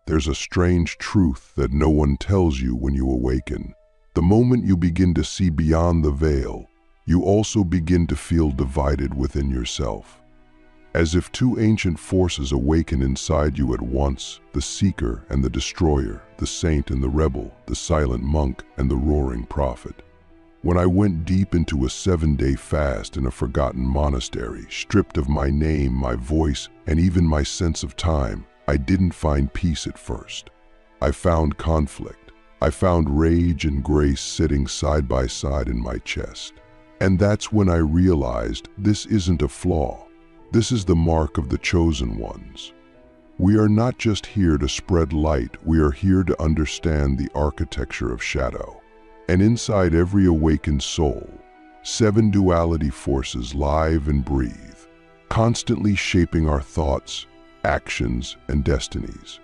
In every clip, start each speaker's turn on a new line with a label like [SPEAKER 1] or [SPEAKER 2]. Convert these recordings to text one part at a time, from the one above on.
[SPEAKER 1] there's a strange truth that no one tells you when you awaken. The moment you begin to see beyond the veil, you also begin to feel divided within yourself. As if two ancient forces awaken inside you at once, the seeker and the destroyer, the saint and the rebel, the silent monk and the roaring prophet. When I went deep into a 7-day fast in a forgotten monastery, stripped of my name, my voice, and even my sense of time, I didn't find peace at first. I found conflict. I found rage and grace sitting side by side in my chest. And that's when I realized this isn't a flaw. This is the mark of the chosen ones. We are not just here to spread light, we are here to understand the architecture of shadow. And inside every awakened soul, 7 duality forces live and breathe, constantly shaping our thoughts, actions, and destinies.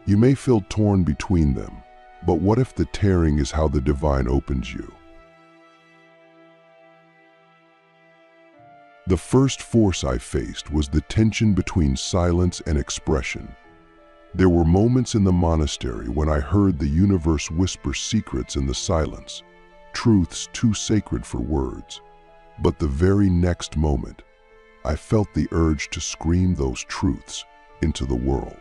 [SPEAKER 1] You may feel torn between them, but what if the tearing is how the divine opens you? The first force I faced was the tension between silence and expression. There were moments in the monastery when I heard the universe whisper secrets in the silence, truths too sacred for words. But the very next moment, I felt the urge to scream those truths into the world.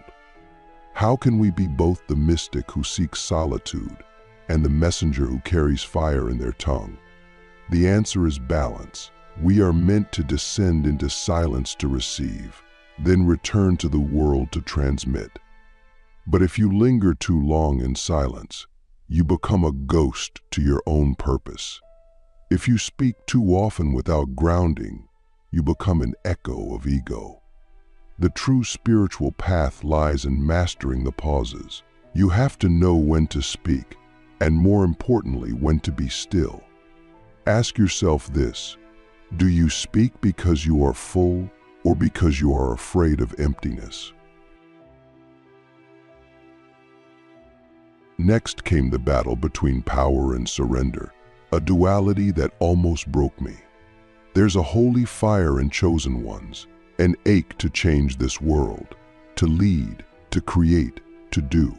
[SPEAKER 1] How can we be both the mystic who seeks solitude and the messenger who carries fire in their tongue? The answer is balance. We are meant to descend into silence to receive, then return to the world to transmit. But if you linger too long in silence, you become a ghost to your own purpose. If you speak too often without grounding, you become an echo of ego. The true spiritual path lies in mastering the pauses. You have to know when to speak, and more importantly, when to be still. Ask yourself this: do you speak because you are full or because you are afraid of emptiness? Next came the battle between power and surrender, a duality that almost broke me. There's a holy fire in chosen ones, an ache to change this world, to lead, to create, to do.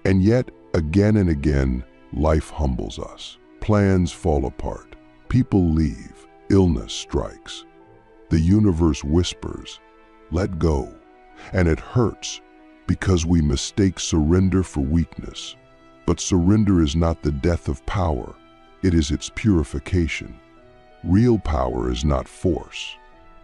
[SPEAKER 1] And yet, again and again, life humbles us. Plans fall apart, people leave, illness strikes. The universe whispers, "Let go," and it hurts because we mistake surrender for weakness. But surrender is not the death of power, it is its purification. Real power is not force,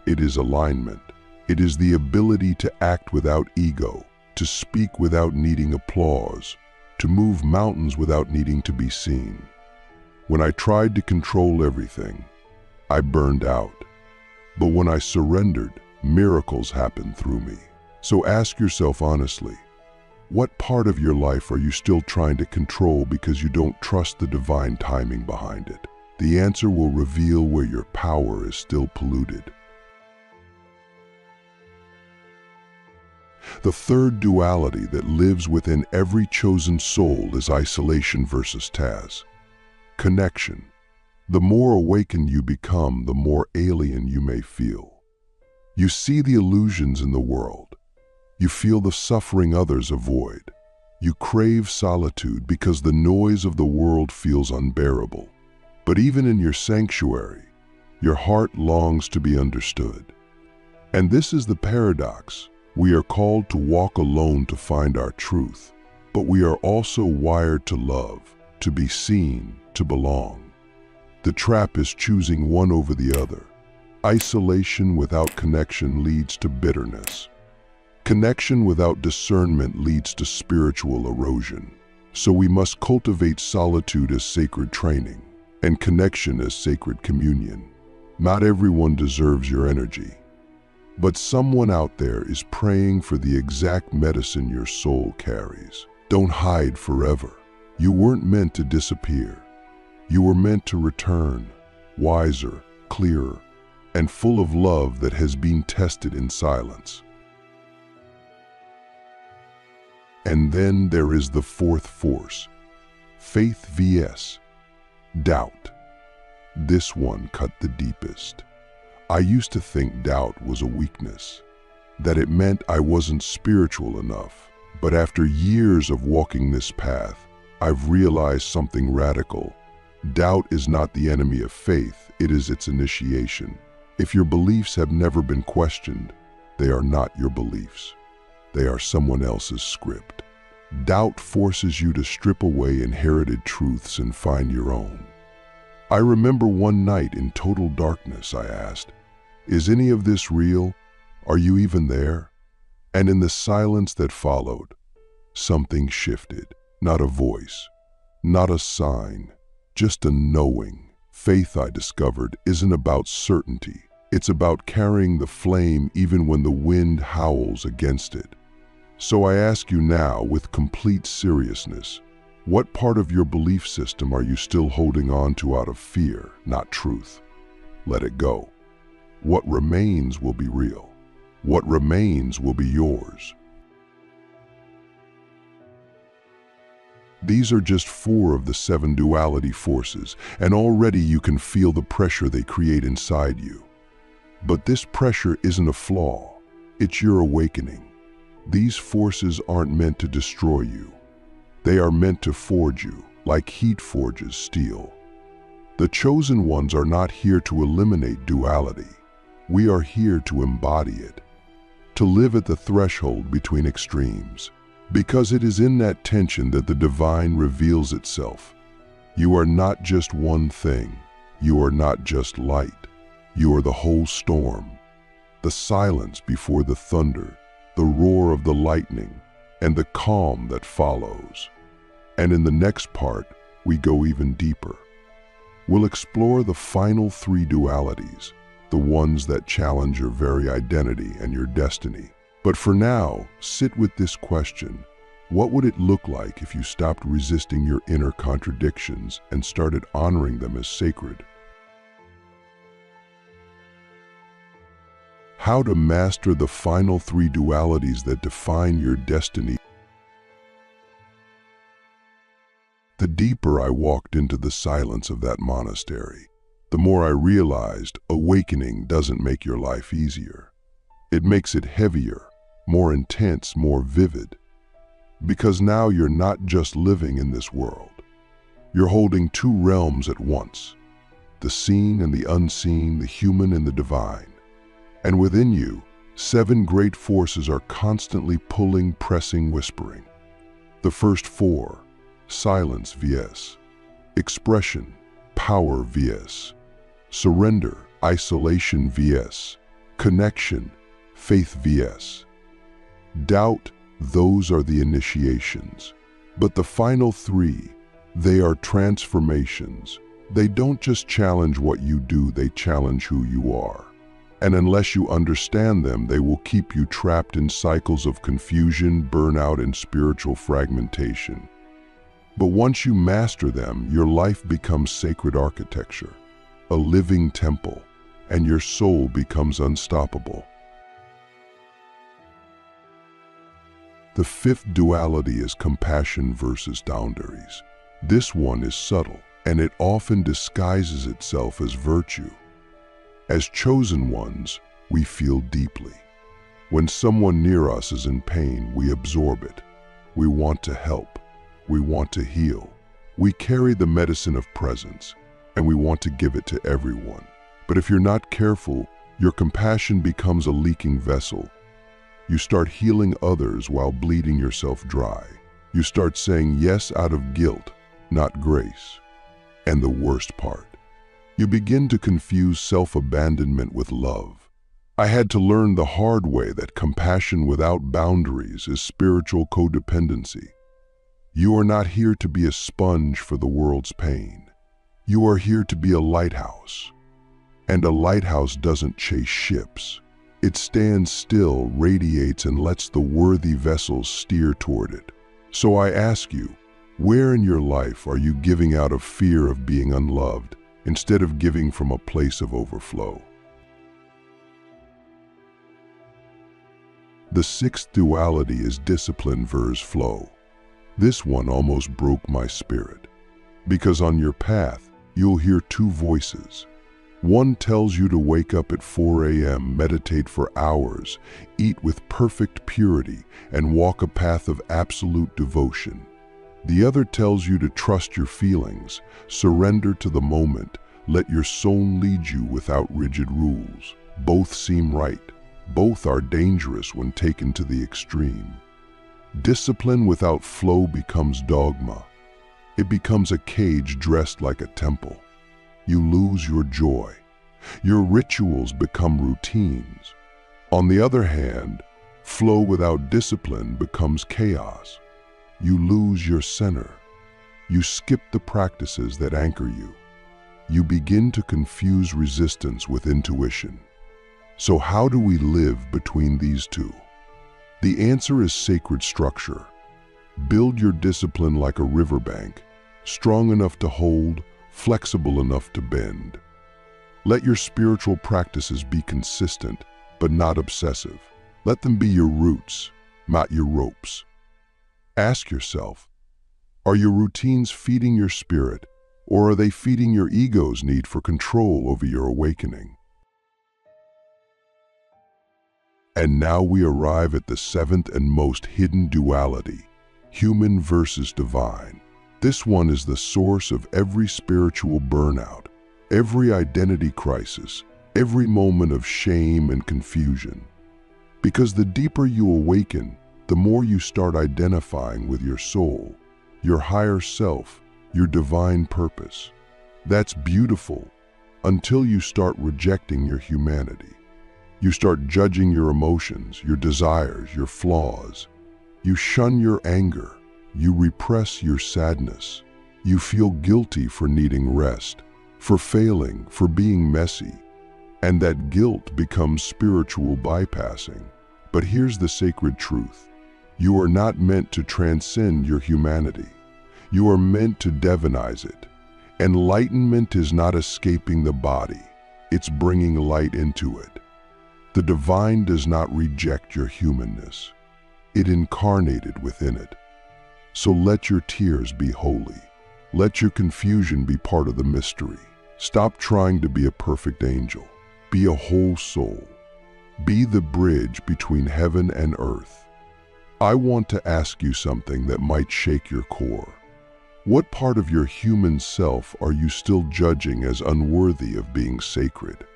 [SPEAKER 1] it is alignment. It is the ability to act without ego, to speak without needing applause, to move mountains without needing to be seen. When I tried to control everything, I burned out. But when I surrendered, miracles happened through me. So ask yourself honestly, what part of your life are you still trying to control because you don't trust the divine timing behind it? The answer will reveal where your power is still polluted. The third duality that lives within every chosen soul is isolation versus Taz. Connection. The more awakened you become, the more alien you may feel. You see the illusions in the world. You feel the suffering others avoid. You crave solitude because the noise of the world feels unbearable. But even in your sanctuary, your heart longs to be understood. And this is the paradox. We are called to walk alone to find our truth, but we are also wired to love, to be seen, to belong. The trap is choosing one over the other. Isolation without connection leads to bitterness. Connection without discernment leads to spiritual erosion. So we must cultivate solitude as sacred training and connection as sacred communion. Not everyone deserves your energy, but someone out there is praying for the exact medicine your soul carries. Don't hide forever. You weren't meant to disappear. You were meant to return, wiser, clearer, and full of love that has been tested in silence. And then there is the fourth force, faith vs. doubt. This one cut the deepest. I used to think doubt was a weakness, that it meant I wasn't spiritual enough, But after years of walking this path, I've realized something radical. Doubt is not the enemy of faith, it is its initiation. If your beliefs have never been questioned, they are not your beliefs. They are someone else's script. Doubt forces you to strip away inherited truths and find your own. I remember one night in total darkness, I asked, "Is any of this real? Are you even there?" And in the silence that followed, something shifted. Not a voice, not a sign, just a knowing. Faith, I discovered, isn't about certainty. It's about carrying the flame even when the wind howls against it. So I ask you now, with complete seriousness, what part of your belief system are you still holding on to out of fear, not truth? Let it go. What remains will be real. What remains will be yours. These are just 4 of the 7 duality forces, and already you can feel the pressure they create inside you. But this pressure isn't a flaw, it's your awakening. These forces aren't meant to destroy you. They are meant to forge you, like heat forges steel. The chosen ones are not here to eliminate duality. We are here to embody it, to live at the threshold between extremes. Because it is in that tension that the divine reveals itself. You are not just one thing. You are not just light. You are the whole storm. The silence before the thunder, the roar of the lightning, and the calm that follows. And in the next part, we go even deeper. We'll explore the final 3 dualities, the ones that challenge your very identity and your destiny. But for now, sit with this question. What would it look like if you stopped resisting your inner contradictions and started honoring them as sacred? How to master the final 3 dualities that define your destiny. The deeper I walked into the silence of that monastery, the more I realized awakening doesn't make your life easier. It makes it heavier, more intense, more vivid. Because now you're not just living in this world. You're holding 2 realms at once, the seen and the unseen, the human and the divine. And within you, 7 great forces are constantly pulling, pressing, whispering. The first 4, silence vs. expression, power vs. surrender, isolation vs. connection, faith vs. doubt. Those are the initiations. But the final 3, they are transformations. They don't just challenge what you do, they challenge who you are. And unless you understand them, they will keep you trapped in cycles of confusion, burnout, and spiritual fragmentation. But once you master them, your life becomes sacred architecture, a living temple, and your soul becomes unstoppable. The 5th duality is compassion versus boundaries. This one is subtle, and it often disguises itself as virtue. As chosen ones, we feel deeply. When someone near us is in pain, we absorb it. We want to help. We want to heal. We carry the medicine of presence, and we want to give it to everyone. But if you're not careful, your compassion becomes a leaking vessel. You start healing others while bleeding yourself dry. You start saying yes out of guilt, not grace. And the worst part, you begin to confuse self-abandonment with love. I had to learn the hard way that compassion without boundaries is spiritual codependency. You are not here to be a sponge for the world's pain. You are here to be a lighthouse. And a lighthouse doesn't chase ships. It stands still, radiates, and lets the worthy vessels steer toward it. So I ask you, where in your life are you giving out of fear of being unloved instead of giving from a place of overflow? The 6th duality is discipline versus flow. This one almost broke my spirit, because on your path, you'll hear 2 voices. One tells you to wake up at 4 a.m., meditate for hours, eat with perfect purity, and walk a path of absolute devotion. The other tells you to trust your feelings, surrender to the moment, let your soul lead you without rigid rules. Both seem right. Both are dangerous when taken to the extreme. Discipline without flow becomes dogma. It becomes a cage dressed like a temple. You lose your joy. Your rituals become routines. On the other hand, flow without discipline becomes chaos. You lose your center. You skip the practices that anchor you. You begin to confuse resistance with intuition. So how do we live between these two? The answer is sacred structure. Build your discipline like a riverbank, strong enough to hold, flexible enough to bend. Let your spiritual practices be consistent, but not obsessive. Let them be your roots, not your ropes. Ask yourself, are your routines feeding your spirit, or are they feeding your ego's need for control over your awakening? And now we arrive at the seventh and most hidden duality, human versus divine. This one is the source of every spiritual burnout, every identity crisis, every moment of shame and confusion. Because the deeper you awaken, the more you start identifying with your soul, your higher self, your divine purpose. That's beautiful until you start rejecting your humanity. You start judging your emotions, your desires, your flaws. You shun your anger. You repress your sadness. You feel guilty for needing rest, for failing, for being messy. And that guilt becomes spiritual bypassing. But here's the sacred truth. You are not meant to transcend your humanity. You are meant to divinize it. Enlightenment is not escaping the body. It's bringing light into it. The divine does not reject your humanness. It incarnated within it. So let your tears be holy. Let your confusion be part of the mystery. Stop trying to be a perfect angel. Be a whole soul. Be the bridge between heaven and earth. I want to ask you something that might shake your core. What part of your human self are you still judging as unworthy of being sacred?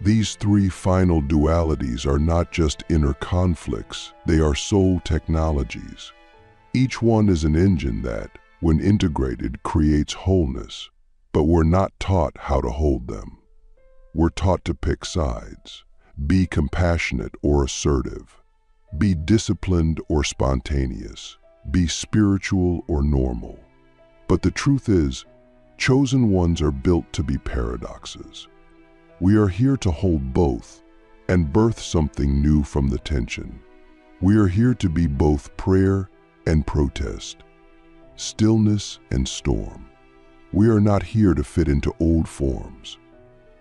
[SPEAKER 1] These three final dualities are not just inner conflicts, they are soul technologies. Each one is an engine that, when integrated, creates wholeness, but we're not taught how to hold them. We're taught to pick sides, be compassionate or assertive, be disciplined or spontaneous, be spiritual or normal. But the truth is, chosen ones are built to be paradoxes. We are here to hold both and birth something new from the tension. We are here to be both prayer and protest, stillness and storm. We are not here to fit into old forms.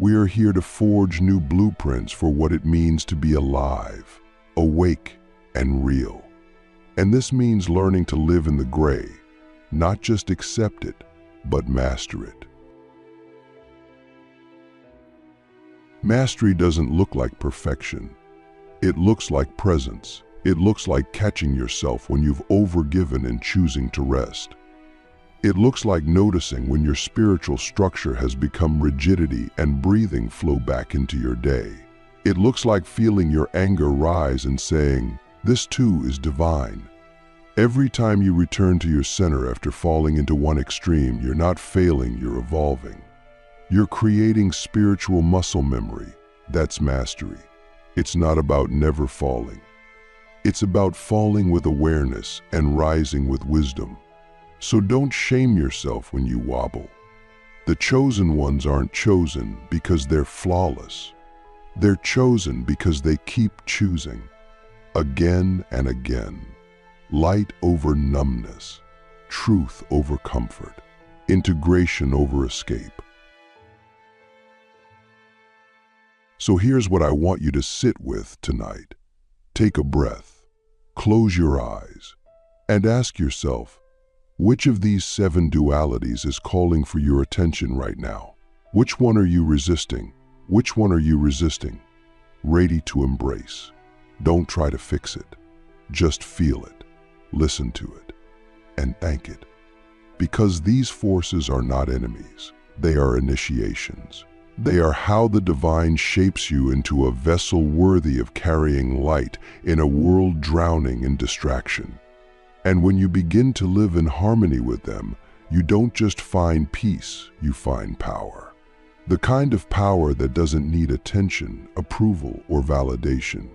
[SPEAKER 1] We are here to forge new blueprints for what it means to be alive, awake, and real. And this means learning to live in the gray, not just accept it, but master it. Mastery doesn't look like perfection. It looks like presence. It looks like catching yourself when you've overgiven and choosing to rest. It looks like noticing when your spiritual structure has become rigidity and breathing flow back into your day. It looks like feeling your anger rise and saying, "This too is divine." Every time you return to your center after falling into one extreme, you're not failing, you're evolving. You're creating spiritual muscle memory. That's mastery. It's not about never falling. It's about falling with awareness and rising with wisdom. So don't shame yourself when you wobble. The chosen ones aren't chosen because they're flawless. They're chosen because they keep choosing, again and again. Light over numbness, truth over comfort, integration over escape. So here's what I want you to sit with tonight. Take a breath, close your eyes, and ask yourself, Which of these 7 dualities is calling for your attention right now? Which one are you resisting? Which one are you resisting? Ready to embrace. Don't try to fix it. Just feel it, listen to it, and thank it. Because these forces are not enemies, they are initiations. They are how the divine shapes you into a vessel worthy of carrying light in a world drowning in distraction. And when you begin to live in harmony with them, you don't just find peace, you find power. The kind of power that doesn't need attention, approval, or validation.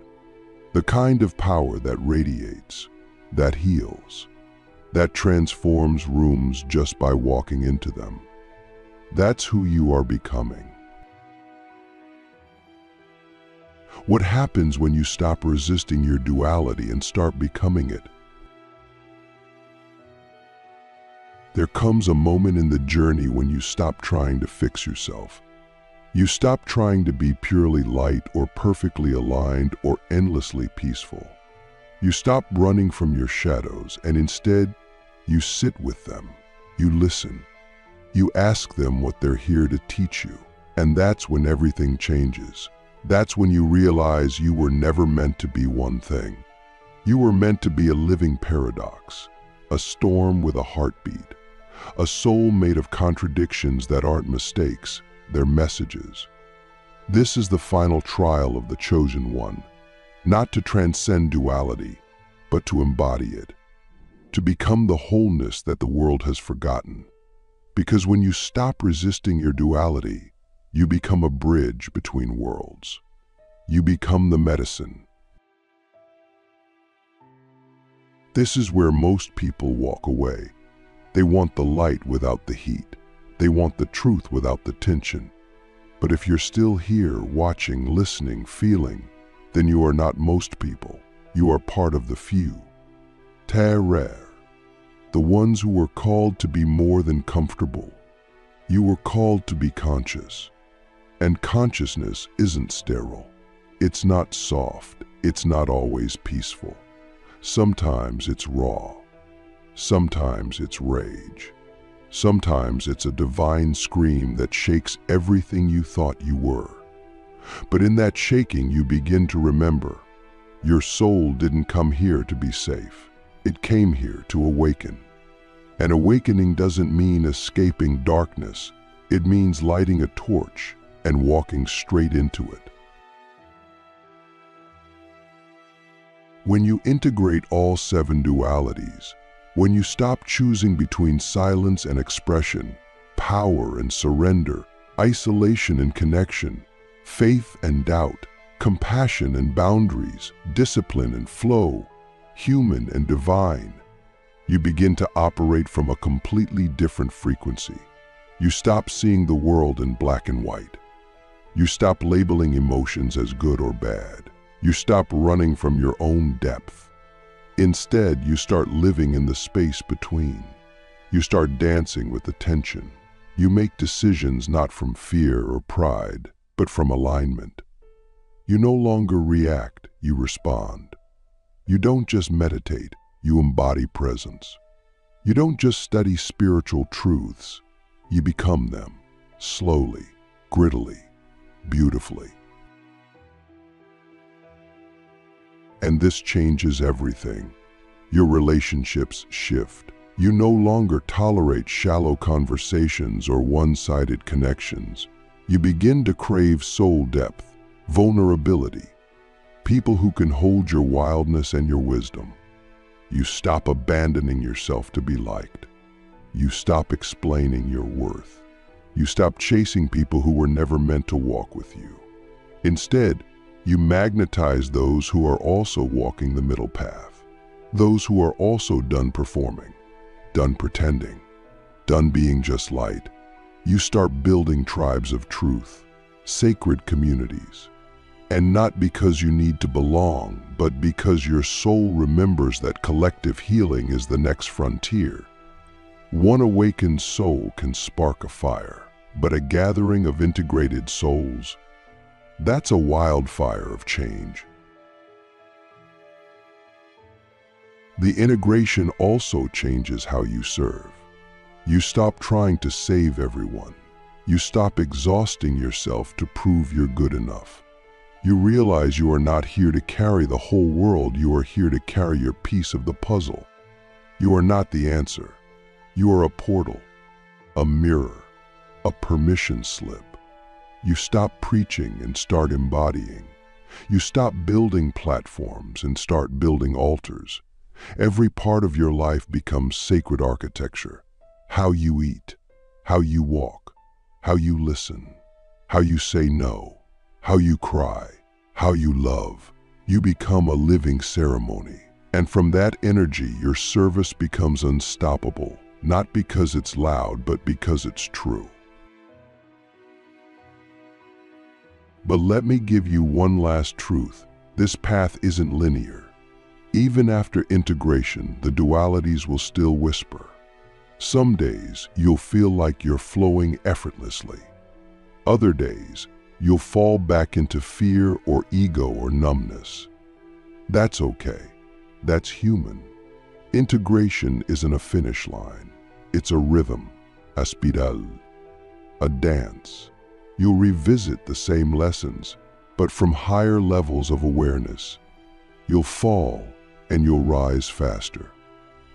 [SPEAKER 1] The kind of power that radiates, that heals, that transforms rooms just by walking into them. That's who you are becoming. What happens when you stop resisting your duality and start becoming it? There comes a moment in the journey when you stop trying to fix yourself. You stop trying to be purely light or perfectly aligned or endlessly peaceful. You stop running from your shadows and instead, you sit with them. You listen. You ask them what they're here to teach you. And that's when everything changes. That's when you realize you were never meant to be one thing. You were meant to be a living paradox, a storm with a heartbeat, a soul made of contradictions that aren't mistakes, they're messages. This is the final trial of the chosen one, not to transcend duality, but to embody it, to become the wholeness that the world has forgotten. Because when you stop resisting your duality, you become a bridge between worlds. You become the medicine. This is where most people walk away. They want the light without the heat. They want the truth without the tension. But if you're still here, watching, listening, feeling, then you are not most people. You are part of the few. Très rare. The ones who were called to be more than comfortable. You were called to be conscious. And consciousness isn't sterile. It's not soft. It's not always peaceful. Sometimes it's raw. Sometimes it's rage. Sometimes it's a divine scream that shakes everything you thought you were. But in that shaking, you begin to remember, your soul didn't come here to be safe. It came here to awaken. And awakening doesn't mean escaping darkness. It means lighting a torch and walking straight into it. When you integrate all 7 dualities, when you stop choosing between silence and expression, power and surrender, isolation and connection, faith and doubt, compassion and boundaries, discipline and flow, human and divine, you begin to operate from a completely different frequency. You stop seeing the world in black and white. You stop labeling emotions as good or bad. You stop running from your own depth. Instead, you start living in the space between. You start dancing with the tension. You make decisions not from fear or pride, but from alignment. You no longer react, you respond. You don't just meditate, you embody presence. You don't just study spiritual truths, you become them, slowly, grittily, beautifully. And this changes everything. Your relationships shift. You no longer tolerate shallow conversations or one-sided connections. You begin to crave soul depth, vulnerability, people who can hold your wildness and your wisdom. You stop abandoning yourself to be liked. You stop explaining your worth. You stop chasing people who were never meant to walk with you. Instead, you magnetize those who are also walking the middle path. Those who are also done performing, done pretending, done being just light. You start building tribes of truth, sacred communities. And not because you need to belong, but because your soul remembers that collective healing is the next frontier. One awakened soul can spark a fire, but a gathering of integrated souls, that's a wildfire of change. The integration also changes how you serve. You stop trying to save everyone. You stop exhausting yourself to prove you're good enough. You realize you are not here to carry the whole world, you are here to carry your piece of the puzzle. You are not the answer. You are a portal, a mirror, a permission slip. You stop preaching and start embodying. You stop building platforms and start building altars. Every part of your life becomes sacred architecture. How you eat, how you walk, how you listen, how you say no, how you cry, how you love. You become a living ceremony. And from that energy, your service becomes unstoppable, not because it's loud, but because it's true. But let me give you one last truth. This path isn't linear. Even after integration, the dualities will still whisper. Some days, you'll feel like you're flowing effortlessly. Other days, you'll fall back into fear or ego or numbness. That's okay. That's human. Integration isn't a finish line. It's a rhythm, a spiral, a dance. You'll revisit the same lessons, but from higher levels of awareness. You'll fall and you'll rise faster.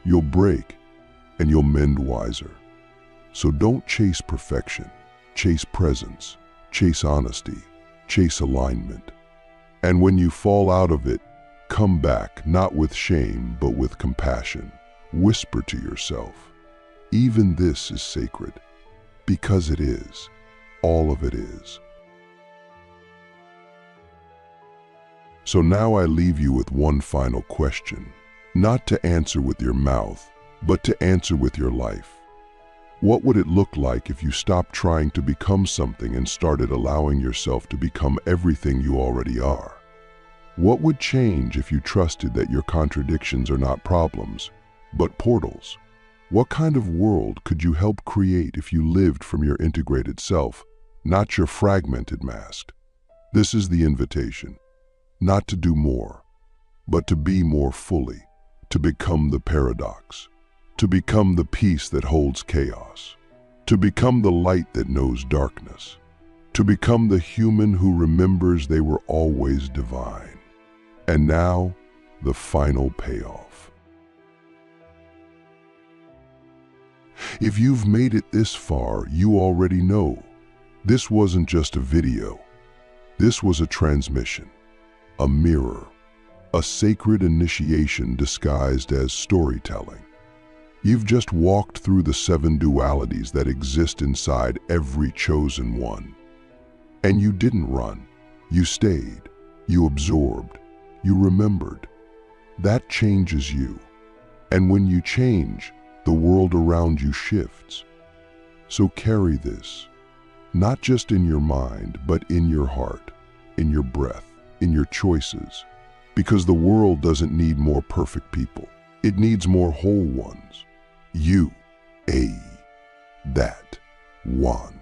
[SPEAKER 1] You'll break and you'll mend wiser. So don't chase perfection. Chase presence. Chase honesty. Chase alignment. And when you fall out of it, come back, not with shame, but with compassion. Whisper to yourself, even this is sacred, because it is. All of it is. So now I leave you with one final question, not to answer with your mouth, but to answer with your life. What would it look like if you stopped trying to become something and started allowing yourself to become everything you already are? What would change if you trusted that your contradictions are not problems, but portals? What kind of world could you help create if you lived from your integrated self, not your fragmented mask? This is the invitation, not to do more, but to be more fully, to become the paradox, to become the peace that holds chaos, to become the light that knows darkness, to become the human who remembers they were always divine. And now, the final payoff. If you've made it this far, you already know. This wasn't just a video. This was a transmission, a mirror, a sacred initiation disguised as storytelling. You've just walked through the 7 dualities that exist inside every chosen one. And you didn't run. You stayed. You absorbed. You remembered. That changes you. And when you change, the world around you shifts. So carry this, not just in your mind, but in your heart, in your breath, in your choices. Because the world doesn't need more perfect people. It needs more whole ones. You, that one.